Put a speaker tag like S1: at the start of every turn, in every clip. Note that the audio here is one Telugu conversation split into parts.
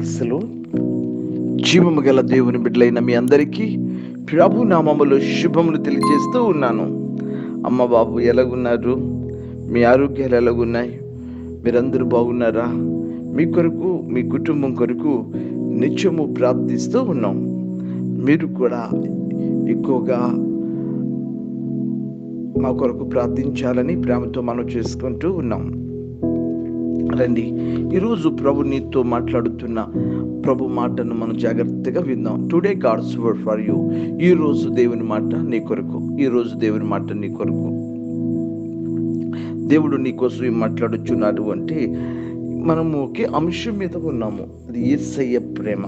S1: ప్రైస్లు జీవము గల దేవుని బిడ్డలైన మీ అందరికీ ప్రభు నామములో శుభములు తెలియజేస్తూ ఉన్నాను. అమ్మ బాబు ఎలాగున్నారు? మీ ఆరోగ్యాలు ఎలాగున్నాయి? మీరందరూ బాగున్నారా? మీ కొరకు, మీ కుటుంబం కొరకు నిత్యము ప్రార్థిస్తూ ఉన్నాం. మీరు కూడా ఎక్కువగా మా కొరకు ప్రార్థించాలని ప్రేమతో మనం చేసుకుంటూ ఉన్నాం. రండి, ఈరోజు ప్రభు నీతో మాట్లాడుతున్న ప్రభు మాటను మనం జాగ్రత్తగా విందాం. Today God's word for you. ఈరోజు దేవుని మాట నీ కొరకు. ఈరోజు దేవుని మాట నీ కొరకు. దేవుడు నీ కోసం మాట్లాడుచున్నాడు అంటే మనము ఒకే అంశం మీద ఉన్నాము. అది యేసయ్య ప్రేమ.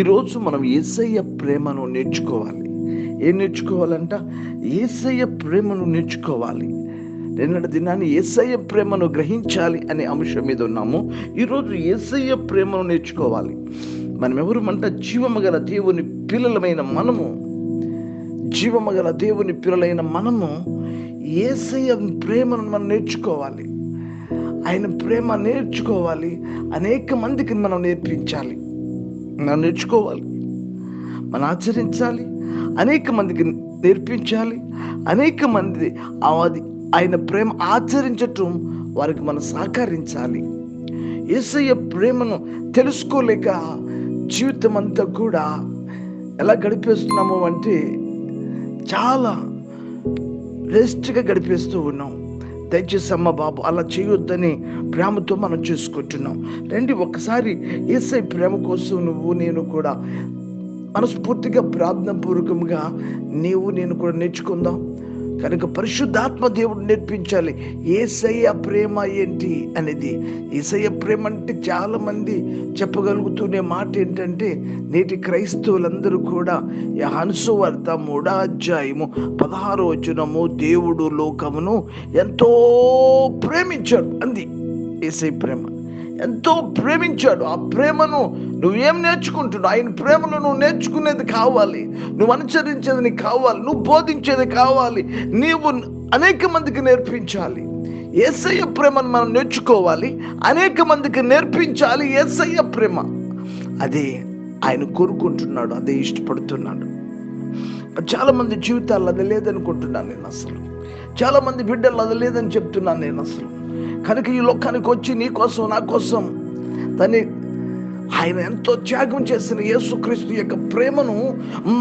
S1: ఈరోజు మనం యేసయ్య ప్రేమను నేర్చుకోవాలి. ఏం నేర్చుకోవాలంట? యేసయ్య ప్రేమను నేర్చుకోవాలి. నిన్నటి దినాన్ని యేసయ్య ప్రేమను గ్రహించాలి అనే అంశం మీద ఉన్నాము. ఈరోజు యేసయ్య ప్రేమను నేర్చుకోవాలి. మనం ఎవరుమంట? జీవమగల దేవుని పిల్లలమైన మనము, జీవమగల దేవుని పిల్లలైన మనము యేసయ్య ప్రేమను మనం నేర్చుకోవాలి. ఆయన ప్రేమ నేర్చుకోవాలి. అనేక మందికి మనం నేర్పించాలి. మనం నేర్చుకోవాలి, మనం ఆచరించాలి, అనేక మందికి నేర్పించాలి. అనేక మంది ఆయన ప్రేమ ఆచరించటం వారికి మనం సహకరించాలి. యేసయ్య ప్రేమను తెలుసుకోలేక జీవితం అంతా కూడా ఎలా గడిపేస్తున్నాము అంటే చాలా రెస్ట్గా గడిపేస్తూ ఉన్నాం. దయచేసి అమ్మ బాబు అలా చేయొద్దని ప్రేమతో మనం చూసుకుంటున్నాం. రండి, ఒక్కసారి యేసయ్య ప్రేమ కోసం నువ్వు నేను కూడా మనస్ఫూర్తిగా ప్రార్థన పూర్వకంగా నేను కూడా నేర్చుకుందాం. కనుక పరిశుద్ధాత్మ దేవుడు నేర్పించాలి యేసయ్య ప్రేమ ఏంటి అనేది. యేసయ్య ప్రేమ అంటే చాలా మంది చెప్పగలుగుతునే మాట ఏంటంటే, నేటి క్రైస్తవులందరూ కూడా యోహాను సువార్త 3వ అధ్యాయము 16వ వచనము, దేవుడు లోకమును ఎంతో ప్రేమించాడు అంది. యేసయ్య ప్రేమ ఎంతో ప్రేమించాడు. ఆ ప్రేమను నువ్వేం నేర్చుకుంటున్నావు? ఆయన ప్రేమను నువ్వు నేర్చుకునేది కావాలి, నువ్వు అనుసరించేది నీకు కావాలి, నువ్వు బోధించేది కావాలి, నీవు అనేక మందికి నేర్పించాలి. యేసయ్య ప్రేమను మనం నేర్చుకోవాలి, అనేక మందికి నేర్పించాలి. యేసయ్య ప్రేమ అదే ఆయన కోరుకుంటున్నాడు, అదే ఇష్టపడుతున్నాడు. చాలా మంది జీవితాల్లో అది లేదనుకుంటున్నాను నేను. అసలు చాలా మంది బిడ్డలు అది లేదని చెప్తున్నాను నేను అసలు. కనుక ఈ లోకానికి వచ్చి నీ కోసం, నా కోసం ఆయన ఎంతో త్యాగం చేసిన యేసుక్రీస్తు యొక్క ప్రేమను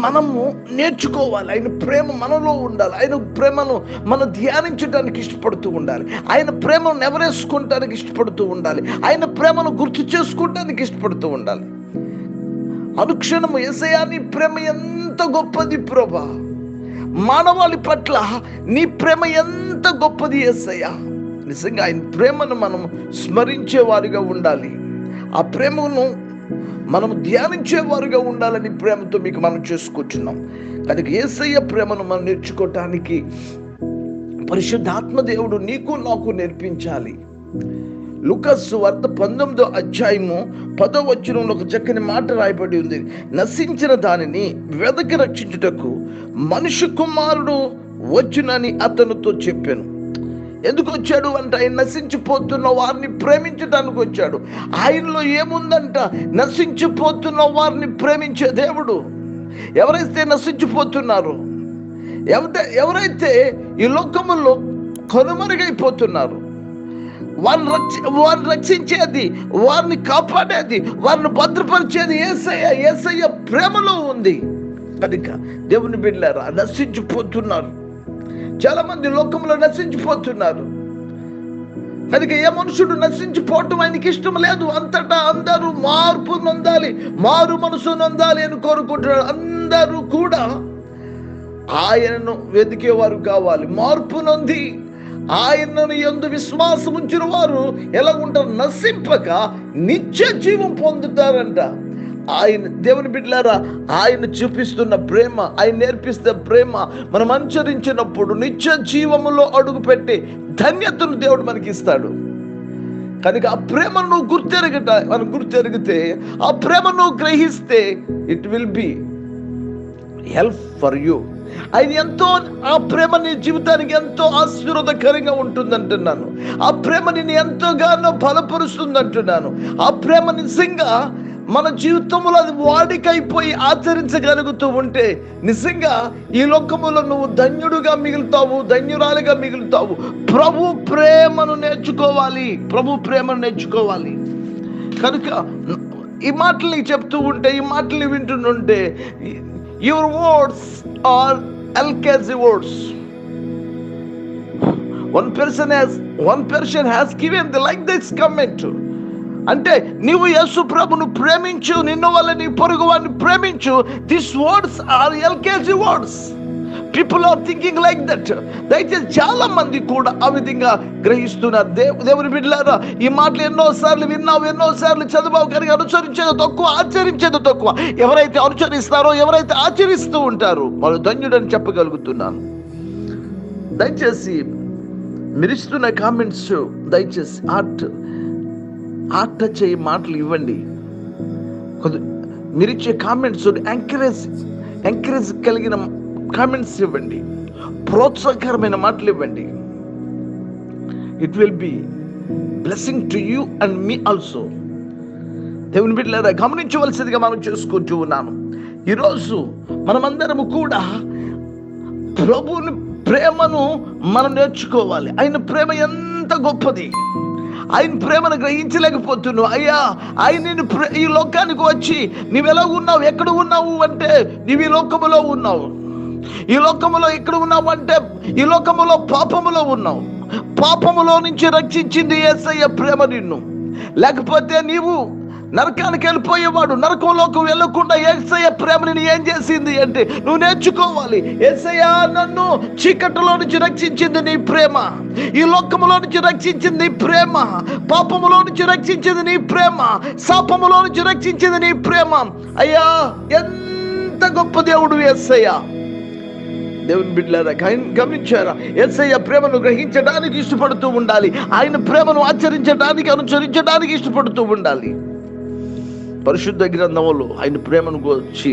S1: మనము నేర్చుకోవాలి. ఆయన ప్రేమ మనలో ఉండాలి. ఆయన ప్రేమను మనం ధ్యానించడానికి ఇష్టపడుతూ ఉండాలి. ఆయన ప్రేమను నెవరేసుకోవడానికి ఇష్టపడుతూ ఉండాలి. ఆయన ప్రేమను గుర్తు చేసుకోవడానికి ఇష్టపడుతూ ఉండాలి. అనుక్షణము యేసయ్యా నీ ప్రేమ ఎంత గొప్పది ప్రభా, మానవాళి పట్ల నీ ప్రేమ ఎంత గొప్పది యేసయ్యా. నిజంగా ఆయన ప్రేమను మనం స్మరించేవారుగా ఉండాలి. ఆ ప్రేమను మనం ధ్యానించేవారుగా ఉండాలని ప్రేమతో మీకు మనం చేసుకుంటున్నాం. కనుక యేసయ్య ప్రేమను మనం నేర్చుకోవటానికి పరిశుద్ధాత్మ దేవుడు నీకు నాకు నేర్పించాలి. లూకాసు సువార్త 19వ అధ్యాయము 10వ వచనంలో ఒక చక్కని మాట రాయబడి ఉంది. నశించిన దానిని వెదకి రక్షించుటకు మనుష్య కుమారుడు వచ్చునని అతనితో చెప్పాను. ఎందుకు వచ్చాడు అంటే, ఆయన నశించిపోతున్న వారిని ప్రేమించడానికి వచ్చాడు. ఆయనలో ఏముందంట? నశించిపోతున్న వారిని ప్రేమించే దేవుడు. ఎవరైతే నశించిపోతున్నారు, ఎవరైతే ఈ లోకములో కనుమరుగైపోతున్నారు, వారిని రక్షించేది, వారిని కాపాడేది, వారిని భద్రపరిచేది యేసయ్య. యేసయ్య ప్రేమలో ఉంది. కనుక దేవుని బిడ్డలారా, నశించిపోతున్నారు. చాలా మంది లోకంలో నశించిపోతున్నారు. కనుక ఏ మనుషుడు నశించిపోవటం ఆయనకి ఇష్టం లేదు. అంతటా అందరూ మార్పు నొందాలి, మారు మనసు నొందాలి అని కోరుకుంటున్నారు. అందరూ కూడా ఆయనను వెతికేవారు కావాలి. మార్పు నొంది ఆయనను యందు విశ్వాసం ఉంచిన వారు ఎలా ఉంటారు? నశింపక నిత్య జీవం పొందుతారంట. ఆయన దేవుని బిడ్డలారా, ఆయన చూపిస్తున్న ప్రేమ, ఆయన నేర్పిస్తే ప్రేమ మనం అనుసరించినప్పుడు నిత్య జీవములో అడుగు పెట్టి ధన్యతను దేవుడు మనకి ఇస్తాడు. కనుక ఆ ప్రేమను నువ్వు మనం గుర్తెరిగితే, ఆ ప్రేమను నువ్వు గ్రహిస్తే, it will be help for you. ఆయన ఎంతో, ఆ ప్రేమ నీ జీవితానికి ఎంతో ఆశీర్వాదకరంగా ఉంటుందంటున్నాను. ఆ ప్రేమ నిన్ను ఎంతోగానో బలపరుస్తుంది అంటున్నాను. ఆ ప్రేమ నిజంగా మన జీవితంలో అది వాడికైపోయి ఆచరించగలుగుతూ ఉంటే నిజంగా ఈ లోకములో నువ్వు ధన్యుడుగా మిగులుతావు, ధన్యురాలిగా మిగులుతావు. ప్రభు ప్రేమను నేర్చుకోవాలి. కనుక ఈ మాటల్ని చెప్తూ ఉంటే, ఈ మాటల్ని వింటుంటే, your words are LKG words. One person has given like this comment. అంటే నీవు యేసు ప్రభును ప్రేమించు, నిన్ను వల్ల నీ పొరుగు వారిని ప్రేమించు. These words are LKG words. People are thinking like that. దయచేసి చాలా మంది కూడా ఆ విధంగా గ్రహిస్తున్నారు. దేవుని బిడ్డలారా, ఈ మాటలు ఎన్నోసార్లు విన్నావు, ఎన్నోసార్లు చదివావు, కానీ అనుసరించేది తక్కువ, ఆచరించేది తక్కువ. ఎవరైతే అనుసరిస్తారో, ఎవరైతే ఆచరిస్తూ ఉంటారో వాళ్ళు ధన్యుడని చెప్పగలుగుతున్నాను. దయచేసి మీరు ఇస్తున్న కామెంట్స్ దయచేసి హార్ట్ టచ్ అయ్యే మాటలు ఇవ్వండి. మీరు ఇచ్చే కామెంట్స్ ఎంకరేజ్ కలిగిన కామెంట్స్ ఇవ్వండి, ప్రోత్సాహకరమైన మాటలు ఇవ్వండి. It will B blessing to you and me also. దేవుని బిడ్డలారా, గమనించవలసిందిగా మనం చేసుకుంటూ ఉన్నాను. ఈరోజు మనమందరము కూడా ప్రభువుని ప్రేమను మనం నేర్చుకోవాలి. ఆయన ప్రేమ ఎంత గొప్పది, ఆయన ప్రేమను గ్రహించలేకపోతున్నావు. అయ్యా, ఆయన ఈ లోకానికి వచ్చి నీవెలా ఉన్నావు, ఎక్కడ ఉన్నావు అంటే నీవు ఈ లోకములో ఉన్నావు. ఈ లోకములో ఎక్కడ ఉన్నావు అంటే ఈ లోకములో పాపములో ఉన్నావు. పాపములో నుంచి రక్షించింది యేసయ్య ప్రేమ నిన్ను. లేకపోతే నీవు నరకానికి వెళ్ళిపోయేవాడు. నరకంలోకి వెళ్ళకుండా యేసయ్య ప్రేమ నిన్ను ఏం చేసింది అంటే నువ్వు నేర్చుకోవాలి. యేసయ్య నన్ను చీకటిలో నుంచి రక్షించింది నీ ప్రేమ, ఈ లోకములో నుంచి రక్షించింది నీ ప్రేమ, పాపములో నుంచి రక్షించింది నీ ప్రేమ, శాపములో నుంచి రక్షించింది నీ ప్రేమ. అయ్యా, ఎంత గొప్ప దేవుడు యేసయ్య. దేవుని బిడ్డలారా, గమనించారా? యేసయ్య ప్రేమను గ్రహించడానికి ఇష్టపడుతూ ఉండాలి. ఆయన ప్రేమను ఆచరించడానికి, అనుసరించడానికి ఇష్టపడుతూ ఉండాలి. పరిశుద్ధ గ్రంథంలో ఆయన ప్రేమను గురించి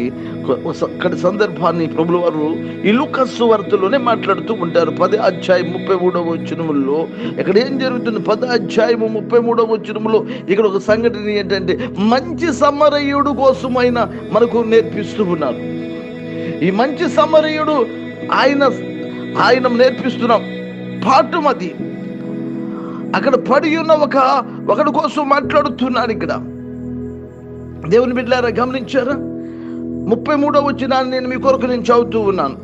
S1: అక్కడి సందర్భాన్ని ప్రభుల వారు ఈ లూకాసు సువార్తలోనే మాట్లాడుతూ ఉంటారు. 10వ అధ్యాయం 33వ వచనములో ఇక్కడ ఏం జరుగుతుంది? 10వ అధ్యాయం 33వ వచనములో ఇక్కడ ఒక సంఘటన ఏంటంటే, మంచి సమరయుడు కోసమైన మనకు నేర్పిస్తూ ఉన్నారు. ఈ మంచి సమరయుడు ఆయన నేర్పిస్తున్న పాఠం అది. అక్కడ పడి ఉన్న ఒకడి కోసం మాట్లాడుతున్నాను. ఇక్కడ దేవుని బిడ్డలారా, గమనించారా? 33వ వచనాన్ని నేను మీ కొరకు నేను చదువుతూ ఉన్నాను.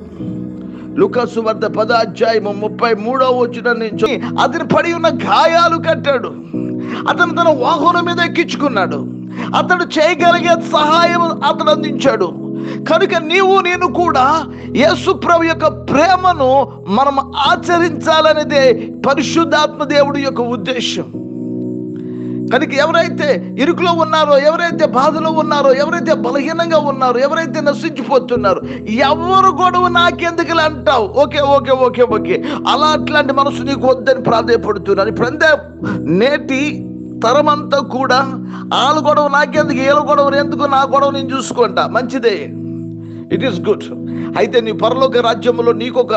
S1: లూకాసు వార్త 10వ అధ్యాయం 33వ వచనం నుంచి, అతను పడి ఉన్న గాయాలు కట్టాడు, అతను తన వాహనం మీద ఎక్కించుకున్నాడు, అతడు చేయగలిగే సహాయం అతను అందించాడు. కనుక నేను కూడా యేసు ప్రభు యొక్క ప్రేమను మనం ఆచరించాలనేదే పరిశుద్ధాత్మ దేవుడి యొక్క ఉద్దేశం. కనుక ఎవరైతే ఇరుకులో ఉన్నారో, ఎవరైతే బాధలో ఉన్నారో, ఎవరైతే బలహీనంగా ఉన్నారో, ఎవరైతే నశించిపోతున్నారో, ఎవరు గొడవ నాకెందుకు అంటావు? ఓకే అట్లాంటి మనసు నీకు వద్దని ప్రాధాన్యపడుతున్నాను. ఇప్పుడంతే నేటి తరమంతా కూడా వాళ్ళ గొడవ నాకెందుకు, వీళ్ళ గొడవ ఎందుకు, నా గొడవ నేను చూసుకుంటా, మంచిదే, ఇట్ ఈస్ గుడ్. అయితే నీ పరలోక రాజ్యములో నీకొక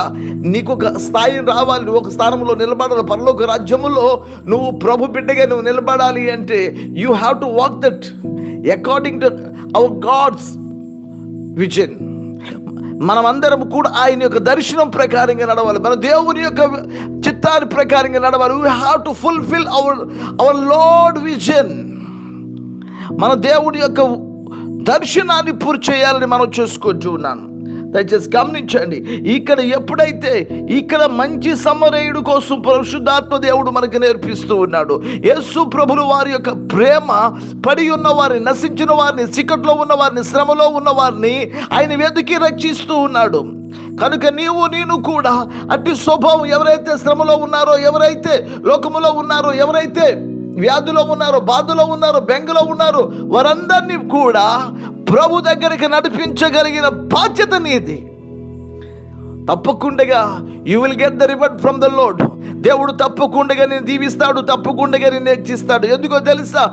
S1: స్థాయి రావాలి, నువ్వు ఒక స్థానంలో నిలబడాలి. పరలోక రాజ్యములో నువ్వు ప్రభు బిడ్డగా నువ్వు నిలబడాలి అంటే you have to walk that according to our God's vision. మనమందరం కూడా ఆయన యొక్క దర్శనం ప్రకారంగా నడవాలి, మన దేవుని యొక్క చిత్తాన్ని ప్రకారంగా నడవాలి. We have to fulfil our lord vision. మన దేవుని యొక్క దర్శనాన్ని పూర్తి చేయాలని మనం చూసుకుంటూ ఉన్నాను. దయచేసి గమనించండి, ఇక్కడ మంచి సమరయుడు కోసం పరిశుద్ధాత్మ దేవుడు మనకు నేర్పిస్తూ ఉన్నాడు. యేసు ప్రభులు వారి యొక్క ప్రేమ పడి ఉన్న వారిని, నశించిన వారిని, చీకట్లో ఉన్న వారిని, శ్రమలో ఉన్న వారిని ఆయన వెతికి రక్షిస్తూ ఉన్నాడు. కనుక నేను కూడా అట్టి స్వభావం, ఎవరైతే శ్రమలో ఉన్నారో, ఎవరైతే లోకములో ఉన్నారో, ఎవరైతే వ్యాధిలో ఉన్నారో, బాధలో ఉన్నారో, బెంగలో ఉన్నారో, వారందరినీ కూడా ప్రభు దగ్గరికి నడిపించగలిగిన బాధ్యత నీది. తప్పకుండా you will get the reward from the lord. దేవుడు తప్పకుండా నేను దీవిస్తాడు, తప్పకుండా నేను హెచ్చిస్తాడు. ఎందుకో తెలుసా?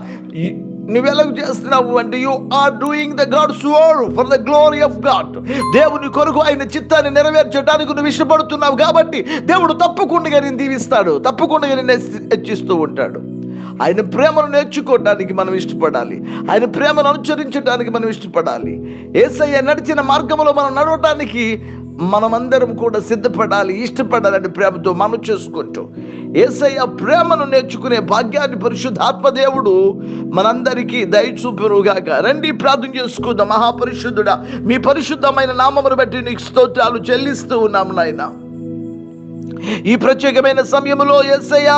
S1: నువ్వెలా చేస్తున్నావు అంటే you are doing the God's work for the glory of God. దేవుని కొరకు ఆయన చిత్తాన్ని నెరవేర్చడానికి నువ్వు ఇష్టపడుతున్నావు కాబట్టి దేవుడు తప్పకుండా నేను దీవిస్తాడు, తప్పకుండా నేను హెచ్చిస్తూ ఉంటాడు. ఆయన ప్రేమను నేర్చుకోవడానికి మనం ఇష్టపడాలి. ఆయన ప్రేమను అనుసరించడానికి మనం ఇష్టపడాలి. యేసయ్య నడిచిన మార్గంలో మనం నడవటానికి మనమందరం కూడా సిద్ధపడాలి, ఇష్టపడాలని ప్రేమతో మనం చేసుకుంటూ యేసయ్య ప్రేమను నేర్చుకునే భాగ్యాన్ని పరిశుద్ధాత్మ దేవుడు మనందరికీ దయచూపునుగాక. రండి ప్రార్థన చేసుకుందాం. మహాపరిశుద్ధుడా, మీ పరిశుద్ధమైన నామమును బట్టి నీకు స్తోత్రాలు చెల్లిస్తూ ఉన్నాము నాయనా. ఈ ప్రత్యేకమైన సమయంలో యేసయ్యా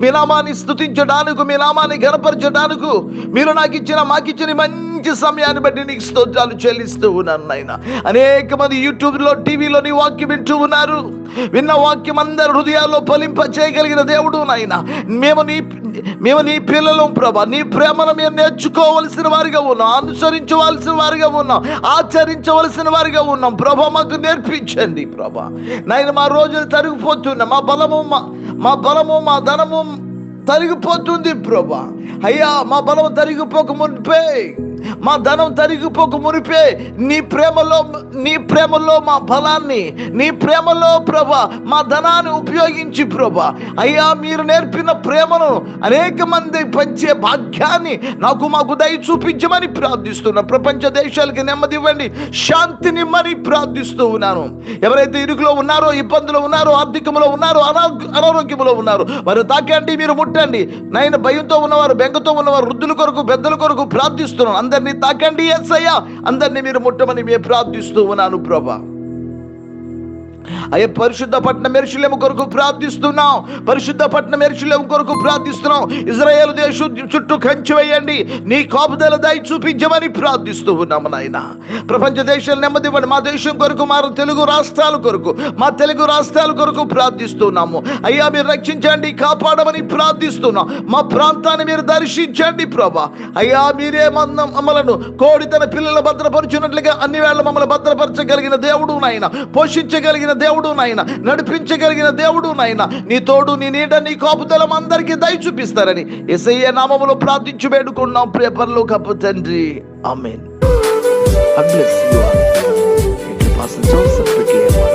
S1: మీ నామాన్ని స్తుతించడానికి, మీ నామాన్ని ఘనపరచడానికి మీరు మాకిచ్చిన మంచి సమయాన్ని బట్టి నీకు స్తోత్రాలు చెల్లిస్తూ ఉన్నాను నాయన. అనేక మంది యూట్యూబ్లో, టీవీలో నీ వాక్యం వింటూ ఉన్నారు. విన్న వాక్యం అందరి హృదయాల్లో ఫలింప చేయగలిగిన దేవుడు నాయన. మేము నీ పిల్లలం ప్రభా. నీ ప్రేమను మేము నేర్చుకోవలసిన వారిగా ఉన్నాం, అనుసరించవలసిన వారిగా ఉన్నాం, ఆచరించవలసిన వారిగా ఉన్నాం ప్రభా. మాకు నేర్పించండి ప్రభా నాయన. మా రోజులు తరిగిపోతున్నా, మా బలము మా ధనము తరిగిపోతుంది ప్రభా. అయ్యా, మా బలము తరిగిపోక మునిపే, మా ధనం తరిగిపోక మునిపే నీ ప్రేమలో మా బలాన్ని, నీ ప్రేమలో ప్రభా మా ధనాన్ని ఉపయోగించి ప్రభా అయ్యా మీరు నేర్పిన ప్రేమను అనేక మంది పంచే భాగ్యాన్ని మాకు దయ చూపించమని ప్రార్థిస్తున్నా. ప్రపంచ దేశాలకి నెమ్మది ఇవ్వండి, శాంతినిమ్మని ప్రార్థిస్తూ ఉన్నాను. ఎవరైతే ఇరుకులో ఉన్నారో, ఇబ్బందులు ఉన్నారో, ఆర్థికంలో ఉన్నారో, అనారోగ్యంలో ఉన్నారో వారు తాకండి, మీరు ముట్టండి నాయన. భయంతో ఉన్నవారు, బెంగతో ఉన్నవారు, వృద్ధుల కొరకు, పెద్దల కొరకు ప్రార్థిస్తున్నాను. అందరినీ తాకండి యేసయ్యా, అందరినీ మీరు ముట్టమని మేము ప్రార్థిస్తూ ఉన్నాను ప్రభా. అయ్యా, పరిశుద్ధ పట్టణం యెరూషలేము కొరకు ప్రార్థిస్తున్నాం. పరిశుద్ధ పట్టణం యెరూషలేము కొరకు ప్రార్థిస్తున్నాం. ఇజ్రాయేలు దేశం చుట్టూ కంచె వేయండి, నీ కాపుదల దయ చూపించమని ప్రార్థిస్తూ ఉన్నాము నాయన. ప్రపంచ దేశాలు నెమ్మదివ్వండి. మా దేశం కొరకు, మా తెలుగు రాష్ట్రాల కొరకు ప్రార్థిస్తున్నాము. అయ్యా, మీరు రక్షించండి, కాపాడమని ప్రార్థిస్తున్నాం. మా ప్రాంతాన్ని మీరు దర్శించండి ప్రభా. అయ్యా, మీరే మమ్మలను కోడి తన పిల్లలు భద్రపరుచున్నట్లుగా అన్ని వేళ మమ్మల్ని భద్రపరచగలిగిన దేవుడు నాయన, పోషించగలిగిన దేవుడు నాయన, నడిపించగలిగిన దేవుడు నాయన. నీ తోడు, నీ నీడ, నీ కాపుదలం అందరికీ దయ చూపిస్తారని యేసయ్య నామములో ప్రార్థించి వేడుకున్నాం ప్రియ పరలోకపు తండ్రి. ఆమేన్. God bless you all. Pastor Joseph Piquet.